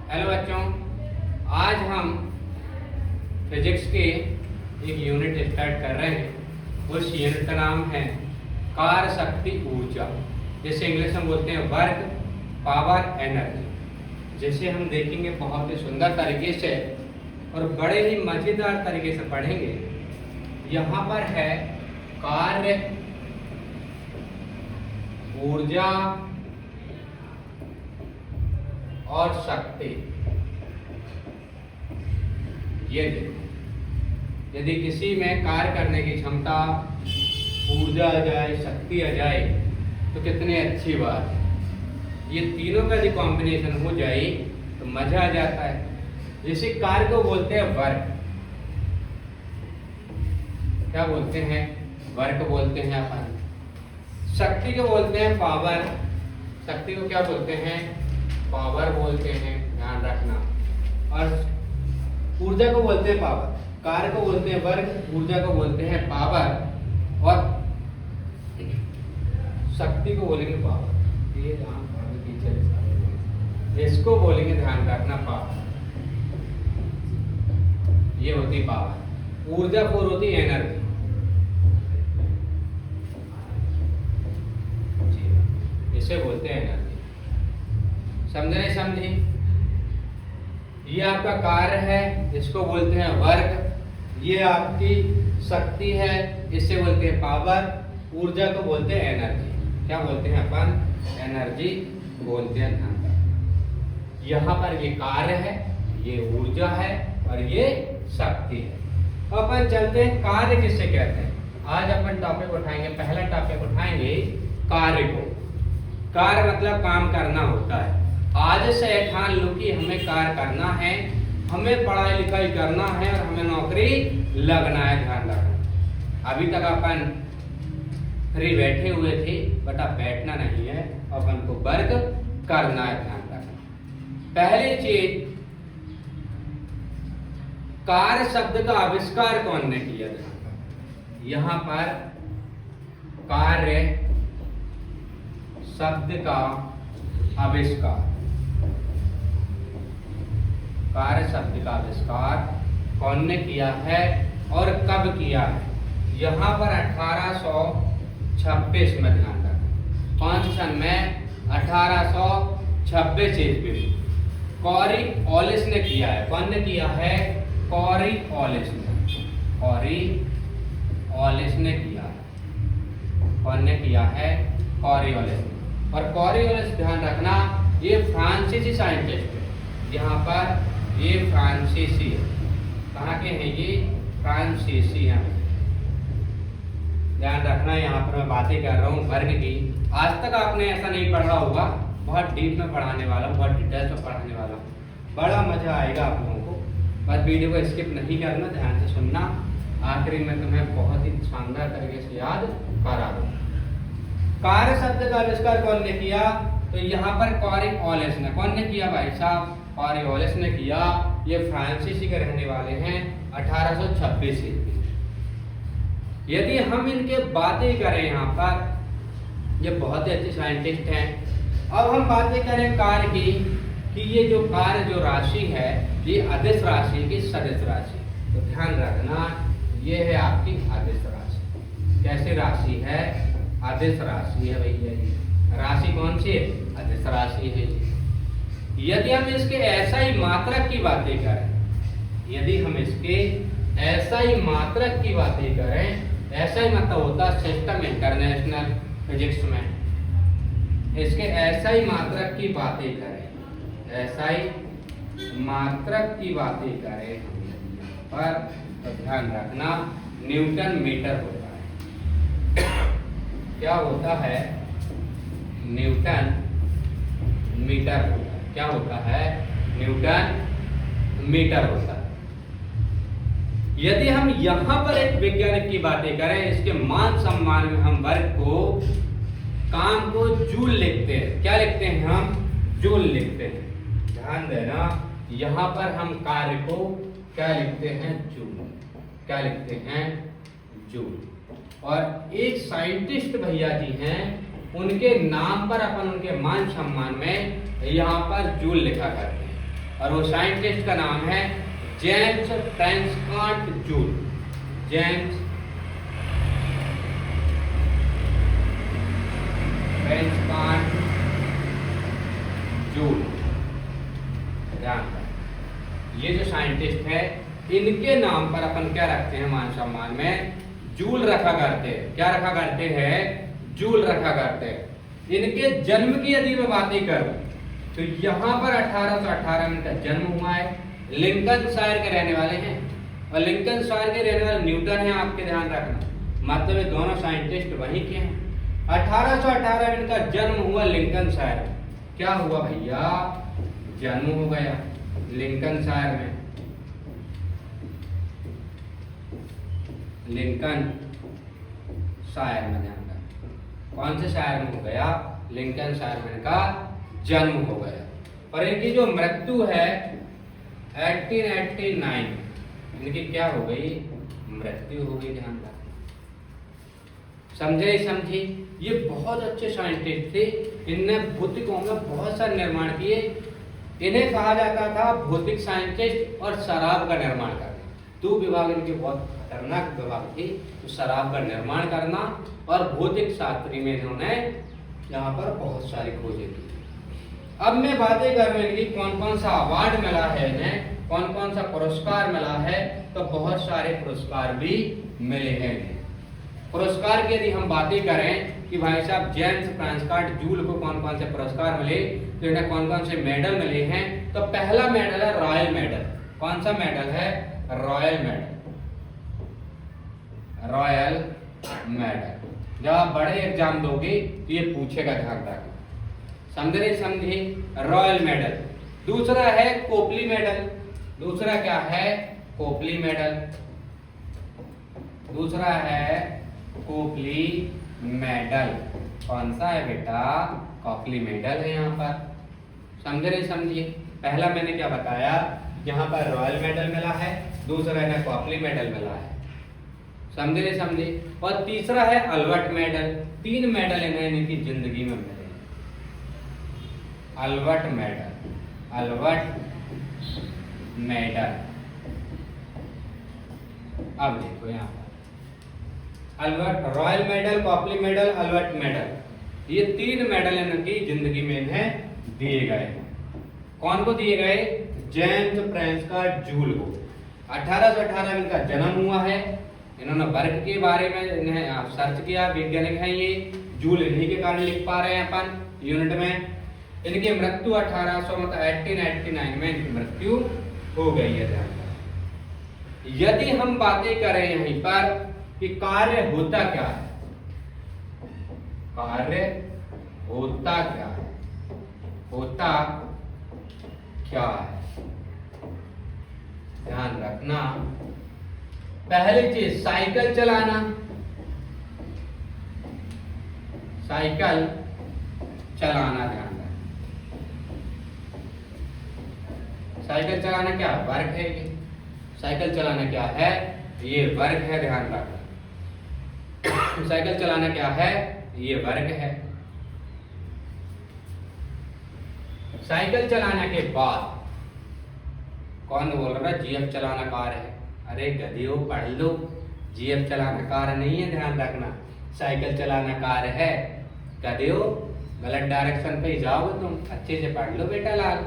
Hello बच्चों, आज हम फिजिक्स के एक यूनिट स्टार्ट कर रहे हैं। उस यूनिट का नाम है कार्य शक्ति ऊर्जा, जिसे इंग्लिश में बोलते हैं वर्क पावर एनर्जी। जिसे हम देखेंगे बहुत ही सुंदर तरीके से और बड़े ही मजेदार तरीके से पढ़ेंगे। यहाँ पर है कार्य ऊर्जा और शक्ति। ये देखो, यदि किसी में कार्य करने की क्षमता, ऊर्जा आ जाए, शक्ति आ जाए तो कितनी अच्छी बात है। ये तीनों का यदि कॉम्बिनेशन हो जाए तो मजा आ जाता है। इसी कार्य को बोलते हैं वर्क। क्या बोलते हैं? वर्क बोलते हैं अपन। शक्ति को बोलते हैं पावर। शक्ति को क्या बोलते हैं? पावर बोलते हैं, ध्यान रखना। और ऊर्जा को बोलते हैं पावर। कार्य को बोलते हैं वर्क, ऊर्जा को बोलते हैं पावर और शक्ति को बोलेंगे पावर। ये इसको बोलेंगे, ध्यान रखना, पावर। ये होती पावर। ऊर्जा फोर होती एनर्जी। इसे बोलते हैं एनर्जी। समझे नहीं समझे? ये आपका कार्य है, इसको बोलते हैं वर्क। ये आपकी शक्ति है, इसे बोलते हैं पावर। ऊर्जा को बोलते हैं एनर्जी। क्या बोलते हैं अपन? एनर्जी बोलते हैं। ध्यान रखना, यहाँ पर ये कार्य है, ये ऊर्जा है और ये शक्ति है। तो अपन चलते हैं कार्य किससे कहते हैं। आज अपन टॉपिक उठाएंगे, पहला टॉपिक उठाएंगे कार्य को। कार्य मतलब काम करना होता है। आज से ठान लो कि हमें कार्य करना है, हमें पढ़ाई लिखाई करना है और हमें नौकरी लगना है। ध्यान रखना, अभी तक अपन फ्री बैठे हुए थे, बट अब बैठना नहीं है, अपन को वर्क करना है। ध्यान रखना, पहली चीज, कार्य शब्द का आविष्कार कौन ने किया? यहाँ पर कार्य शब्द का आविष्कार, कार्य शब्द का आविष्कार कौन ने किया है और कब किया है? यहाँ पर 1826 में। ध्यान रखना, कौन से सन में? 1826 ईस्वी। कॉरिओलिस ने किया है। कौन ने किया है? कॉरिओलिस ने। कॉरिओलिस ने किया है। कौन ने किया है? कॉरिओलिस ने। और कॉरिओलिस, ध्यान रखना, ये फ्रांसीसी साइंटिस्ट है। यहाँ पर ये फ्रांसीसी है। कहाँ के हैं ये? फ्रांसीसी हैं। ध्यान रखना, यहाँ पर मैं बातें कर रहा हूँ वर्ग की। आज तक आपने ऐसा नहीं पढ़ा होगा, बहुत डीप में पढ़ाने वाला हूँ, बहुत डिटेल्स में पढ़ाने वाला हूँ। बड़ा मजा आएगा आप लोगों को। बस वीडियो को स्किप नहीं करना, ध्यान से सुनना। आखिरी में तुम्हें बहुत ही शानदार तरीके से याद करा दूँ। कार्य शब्द का आविष्कार कौन ने किया? तो यहाँ पर कॉरिओलिस ने। कौन ने किया भाई साहब? कॉरिओलिस ने किया। ये फ्रांसीसी के रहने वाले हैं। 1826 ईस्वी। यदि हम इनके बातें करें, यहाँ पर ये बहुत ही अच्छे साइंटिस्ट हैं। अब हम बातें करें कार्य की, कि ये जो कार्य, जो राशि है, ये अदिश राशि की सदिश राशि। तो ध्यान रखना, ये है आपकी अदिश राशि। कैसी राशि है? अदिश राशि है भैया। ये राशि कौन सी है? अदिश राशि है। यदि हम इसके ऐसा ही मात्रक की बातें करें, यदि हम इसके ऐसा ही मात्रक की बातें करें, ऐसा ही मतलब होता सिस्टम इंटरनेशनल फिजिक्स में, इसके ऐसा ही मात्रक की बातें करें, ऐसा ही मात्रक की बातें करें पर, तो ध्यान रखना, न्यूटन मीटर होता है। क्या होता है? न्यूटन मीटर होता है। क्या होता है? न्यूटन मीटर होता है। यदि हम यहाँ पर एक वैज्ञानिक की बातें करें, इसके मान सम्मान में हम वर्क को, काम को जूल लिखते हैं। क्या लिखते हैं हम? जूल लिखते हैं। ध्यान देना, यहाँ पर हम कार्य को क्या लिखते हैं? जूल। क्या लिखते हैं? जूल। और एक साइंटिस्ट भैया जी हैं, उनके नाम पर अपन उनके मान सम्मान में यहाँ पर जूल लिखा करते हैं। और वो साइंटिस्ट का नाम है James Prescott Joule. James Prescott Joule. ध्यान रखें, ये जो साइंटिस्ट है इनके नाम पर अपन क्या रखते हैं, मान सम्मान में जूल रखा करते हैं। क्या रखा करते हैं? जूल रखा करते हैं। इनके जन्म की यदि मैं बातें करूं तो यहाँ पर 1818 में इनका जन्म हुआ है। लिंकनशायर के रहने वाले हैं और लिंकनशायर के रहने वाले न्यूटन हैं, आपके ध्यान रखना। मतलब ये दोनों साइंटिस्ट वहीं के हैं। 1818 में इनका जन्म हुआ लिंकनशायर में। क्या हुआ भैया? जन्म हो गया लिंकनशायर में। लिंकन शायर में, ध्यान रखना कौन से शायर में हो गया? लिंकन शायर में इनका जन्म हो गया। और इनकी जो मृत्यु है 1889, इनकी क्या हो गई? मृत्यु हो गई। ध्यान रखना, समझे समझी? ये बहुत अच्छे साइंटिस्ट थे। इनने भौतिकों में बहुत सारे निर्माण किए। इन्हें कहा जाता था भौतिक साइंटिस्ट और शराब का निर्माण करना। दो विभाग इनके बहुत खतरनाक विभाग थे, तो शराब का निर्माण करना और भौतिक शास्त्री में इन्होंने यहाँ पर बहुत सारी खोजें की। अब मैं बातें कर रही हूँ कौन कौन सा अवार्ड मिला है इन्हें, कौन कौन सा पुरस्कार मिला है, तो बहुत सारे पुरस्कार भी मिले हैं इन्हें। पुरस्कार की यदि हम बातें करें कि भाई साहब जेम्स फ्रांस्कॉट जूल को कौन कौन से पुरस्कार मिले, तो इन्हें कौन कौन से मेडल मिले हैं, तो पहला मेडल है रॉयल मेडल। कौन सा मेडल है? Royal medal. Royal medal. जब आप बड़े एग्जाम दोगे तो ये पूछेगा, ध्यान रखना। समझे समझे? Royal medal. दूसरा है कोपली मेडल। दूसरा क्या है? कोपली मेडल। दूसरा है कोपली मेडल। कौन सा है बेटा? कोपली मेडल है यहाँ पर। समझे समझिए? पहला मैंने क्या बताया, यहाँ पर रॉयल मेडल मिला है, दूसरा है कोपली मेडल मिला है। समझे समझे? और तीसरा है अल्बर्ट मेडल। 3 मेडल इन्हें इनकी जिंदगी में मिले। Albert medal, Albert medal. अब देखो यहाँ पर Albert, royal medal, Copley medal, Albert medal, ये 3 मेडल इनकी जिंदगी में इन्हें दिए गए। कौन को दिए गए? जेम्स फ्रांस्कॉट जूल को। 1818 में इनका जन्म हुआ है। इन्होंने वर्ग के बारे में इन्हें सर्च किया, वैज्ञानिक है ये। जूल इन्हीं के कारण लिख पा रहे हैं अपन यूनिट में। इनकी मृत्यु 1889 में इनकी मृत्यु हो गई है। ध्यान रखें। यदि हम बातें करें यहीं पर कि कार्य होता क्या है, कार्य होता क्या है, होता क्या है, ध्यान रखना। पहली चीज साइकिल चलाना। साइकिल चलाना, ध्यान रखना। साइकिल चलाना क्या वर्क है? ये साइकिल चलाना क्या है? ये वर्क है। ध्यान रखना, साइकिल चलाना क्या है? ये वर्क है। साइकिल चलाने के बाद कौन बोल रहा है? जीएफ चलाना कार है। अरे गधियो, पढ़ लो, जीएफ चलाना कार नहीं है। ध्यान रखना, साइकिल चलाना कार है। गधियो, गलत डायरेक्शन पे ही जाओगे तुम। अच्छे से पढ़ लो बेटा लाल।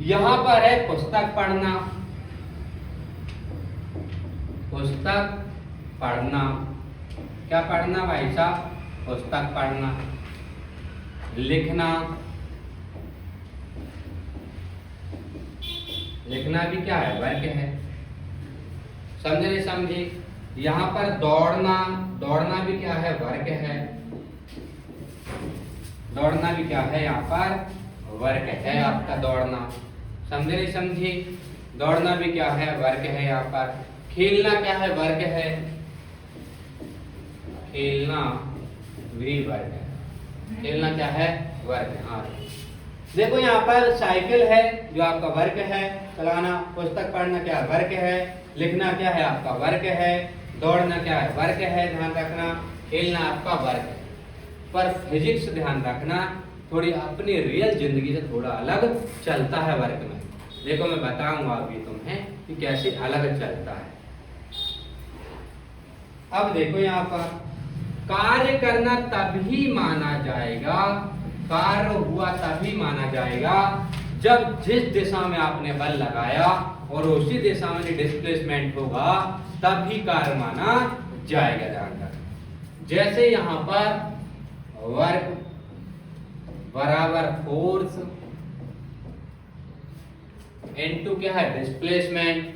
यहाँ पर है पुस्तक पढ़ना। पुस्तक पढ़ना, क्या पढ़ना भाई साहब? पुस्तक पढ़ना। लिखना, लिखना भी क्या है? वर्क है। समझे नहीं समझे? यहाँ पर दौड़ना, दौड़ना भी क्या है? वर्क है। दौड़ना भी क्या है? यहाँ पर वर्क है आपका दौड़ना। समझे नहीं समझे? दौड़ना भी क्या है? वर्क है यहाँ पर। खेलना क्या है? वर्क है। खेलना भी वर्क है। खेलना क्या है? वर्क है। हाँ देखो यहाँ पर साइकिल है जो आपका वर्क है चलाना, पुस्तक पढ़ना क्या वर्क है, लिखना क्या है? आपका वर्क है, दौड़ना क्या है? वर्क है। ध्यान रखना, खेलना आपका वर्क है। पर फिजिक्स ध्यान रखना थोड़ी अपनी रियल जिंदगी से थोड़ा अलग चलता है वर्क में। देखो मैं बताऊंगा अभी तुम्हें कि कैसे अलग चलता है। अब देखो यहाँ पर कार्य करना तभी माना जाएगा, कार्य हुआ तभी माना जाएगा जब जिस दिशा में आपने बल लगाया और उसी दिशा में डिस्प्लेसमेंट होगा तभी कार्य माना जाएगा। ध्यान रखना, जैसे यहां पर वर्क बराबर फोर्स इनटू क्या है डिस्प्लेसमेंट,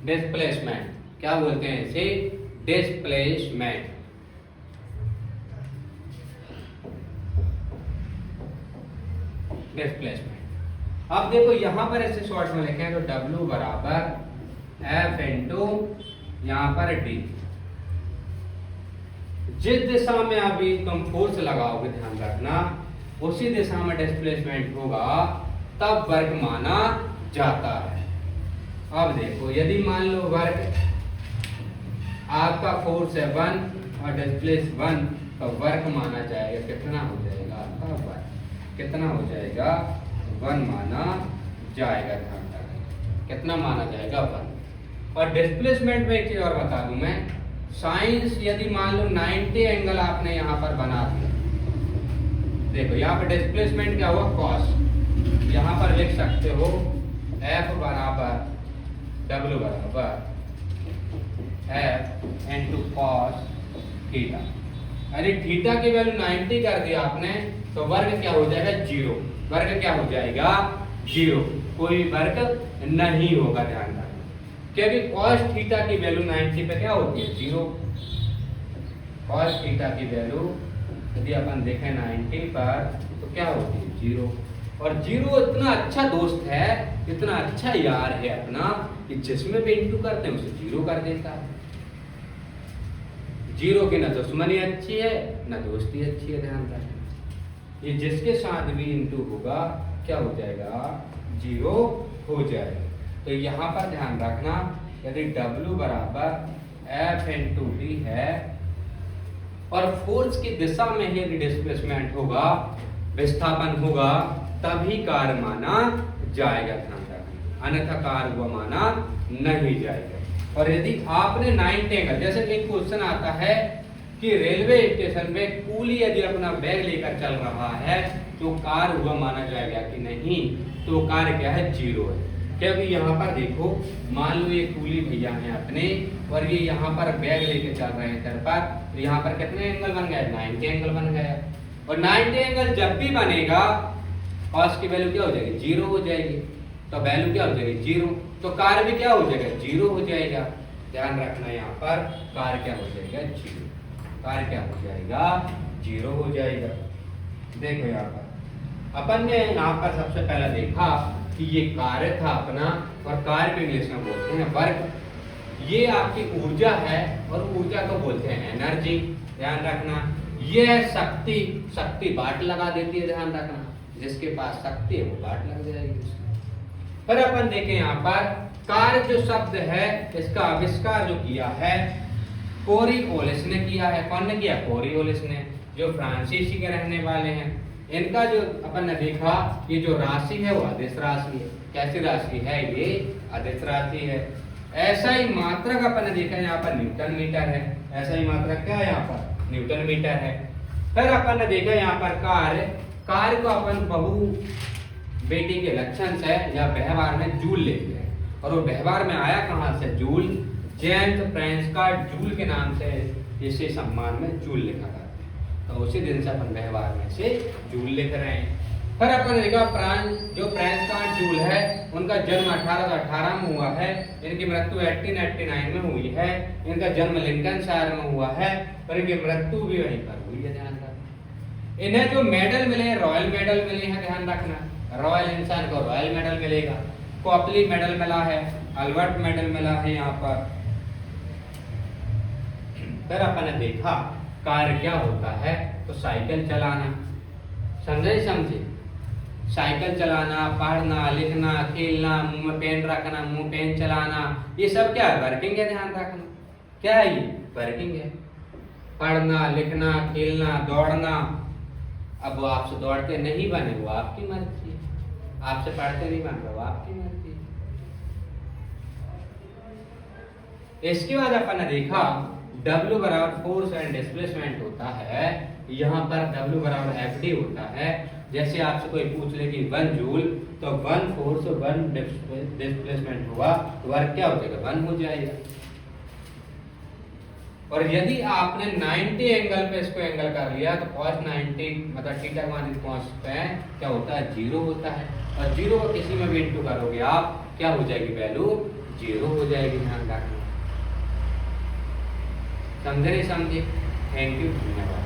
डिस्प्लेसमेंट क्या बोलते हैं इसे, डिस्प्लेसमेंट। डिस्प्लेसमेंट। अब देखो यहां पर ऐसे शॉर्ट में लिखे हैं तो W बराबर F इंटू यहां पर D। जिस दिशा में अभी तुम फोर्स लगाओगे ध्यान रखना उसी दिशा में डिस्प्लेसमेंट होगा तब वर्क माना जाता है। अब देखो यदि मान लो वर्क आपका फोर्स है 1 और डिस्प्लेस 1 तो वर्क माना जाएगा कितना हो जाएगा आपका वर्क, कितना हो जाएगा 1 माना जाएगा। ध्यान रखना कितना माना जाएगा 1। और डिस्प्लेसमेंट में एक चीज और बता दूं मैं, साइंस यदि मान लो 90 एंगल आपने यहाँ पर बना दिया, देखो यहाँ पर डिस्प्लेसमेंट क्या हुआ कॉस, यहाँ पर लिख सकते हो F बराबर W बराबर F इंटू कॉस थीटा। अरे थीटा की वैल्यू 90 कर दिया आपने तो वर्ग क्या हो जाएगा 0, वर्ग क्या हो जाएगा 0, कोई वर्ग नहीं होगा। ध्यान रखना क्योंकि cos थीटा की वैल्यू 90 पे क्या होती है 0, cos थीटा की वैल्यू यदि अपन देखें 90 पर तो क्या होती है 0। और 0 इतना अच्छा दोस्त है, इतना अच्छा यार है अपना कि जिसमें भी इंटू करते हैं उसे 0 कर देता है। 0 की ना दुश्मनी अच्छी है ना दोस्ती अच्छी है। ध्यान रखना ये जिसके साथ भी इंटू होगा क्या हो जाएगा 0 हो जाएगा। तो यहाँ पर ध्यान रखना यदि W बराबर F इंटू D है और फोर्स की दिशा में ही यदि डिस्प्लेसमेंट होगा विस्थापन होगा तभी कार्य माना जाएगा। ध्यान रखना अन्यथा कार्य हुआ माना नहीं जाएगा। और यदि आपने 90 एंगल, जैसे एक क्वेश्चन आता है कि रेलवे स्टेशन पे कूली यदि अपना बैग लेकर चल रहा है तो कार्य हुआ माना जाएगा कि नहीं, तो कार्य क्या है 0 है। क्योंकि यहाँ पर देखो मान लो ये कूली भैया हैं अपने और ये यहाँ पर बैग लेके चल रहे हैं सर पर, तो यहाँ पर कितने एंगल बन गए 90 एंगल बन गया। और 90 एंगल जब भी बनेगा कॉस की वैल्यू क्या हो जाएगी 0 हो जाएगी, तो वैल्यू क्या हो जाएगी 0, तो कार्य भी क्या हो जाएगा 0 हो जाएगा। ध्यान रखना यहाँ पर कार्य क्या हो जाएगा 0, कार्य क्या हो जाएगा 0 हो जाएगा। देखो यहाँ पर अपन ने यहाँ पर सबसे पहले देखा कि ये कार्य था अपना, और कार्य को इंग्लिश में बोलते हैं वर्क। ये आपकी ऊर्जा है और ऊर्जा को बोलते हैं एनर्जी। ध्यान रखना ये है शक्ति, शक्ति बाट लगा देती है। ध्यान रखना जिसके पास शक्ति है वो बाट लग जाएगी। फिर अपन देखें यहाँ पर कार्य जो शब्द है इसका आविष्कार जो किया है कोरिओलिस ने किया है। कौन ने किया कोरिओलिस ने, जो फ्रांसीसी के रहने वाले हैं। इनका जो अपन ने देखा ये जो राशि है वो अदिश राशि है। कैसी राशि है ये अदिश राशि है। ऐसा ही मात्रक अपन ने देखा यहाँ पर न्यूटन मीटर है। ऐसा ही मात्रक क्या है यहाँ पर न्यूटन मीटर है। फिर अपन ने देखा यहाँ पर कार्य, कार्य को अपन बहु बेटी के लक्षण से या व्यवहार में जूल लेते हैं। और वो व्यवहार में आया कहाँ से जूल, जेम्स फ्रेंच का जूल के नाम से इसे सम्मान में जूल लिखा था। तो उसी दिन से अपन व्यवहार में से जूल लिख रहे हैं। फिर अपन देखा जो फ्रेंच का जूल है उनका जन्म 1818 में हुआ है। इनकी मृत्यु 1889 में हुई है। इनका जन्म लिंकनशायर में हुआ है और इनकी मृत्यु भी वहीं पर हुई है। ध्यान रखना इन्हें जो मेडल मिले हैं रॉयल मेडल मिले हैं। ध्यान रखना रॉयल इंसान को रॉयल मेडल मिलेगा, कॉपली मेडल मिला है, अल्बर्ट मेडल मिला है यहाँ पर। फिर अपन ने देखा कार्य क्या होता है तो साइकिल चलाना, समझे साइकिल चलाना, पढ़ना, लिखना, खेलना, मुंह में पेन रखना, मुंह पेन चलाना, ये सब क्या है वर्किंग है। ध्यान रखना क्या है ये वर्किंग है। पढ़ना, लिखना, खेलना, दौड़ना, अब वो आपसे दौड़ते नहीं बने, वो आपकी मर्जी है, आपसे पढ़ते नहीं बन रहे, वो आपकी मर्जी है। इसके बाद अपन ने देखा W बराबर फोर्स एंड डिस्प्लेसमेंट होता है, यहाँ पर W बराबर FD होता है। जैसे आपसे कोई पूछ ले कि 1 जूल, तो 1 फोर्स 1 डिस्प्लेसमेंट हुआ, तो वर्क क्या हो जाएगा, 1 हो जाएगा। और यदि आपने 90 एंगल पे इसको एंगल कर लिया तो cos 90 मतलब थीटा का मान cos पे क्या होता है, 0 होता है। और 0 को किसी में भी इंटू करोगे आप, क्या हो जाएगी वैल्यू, 0 हो जाएगी। ध्यान रखना, समझे नहीं समझे? थैंक यू, धन्यवाद।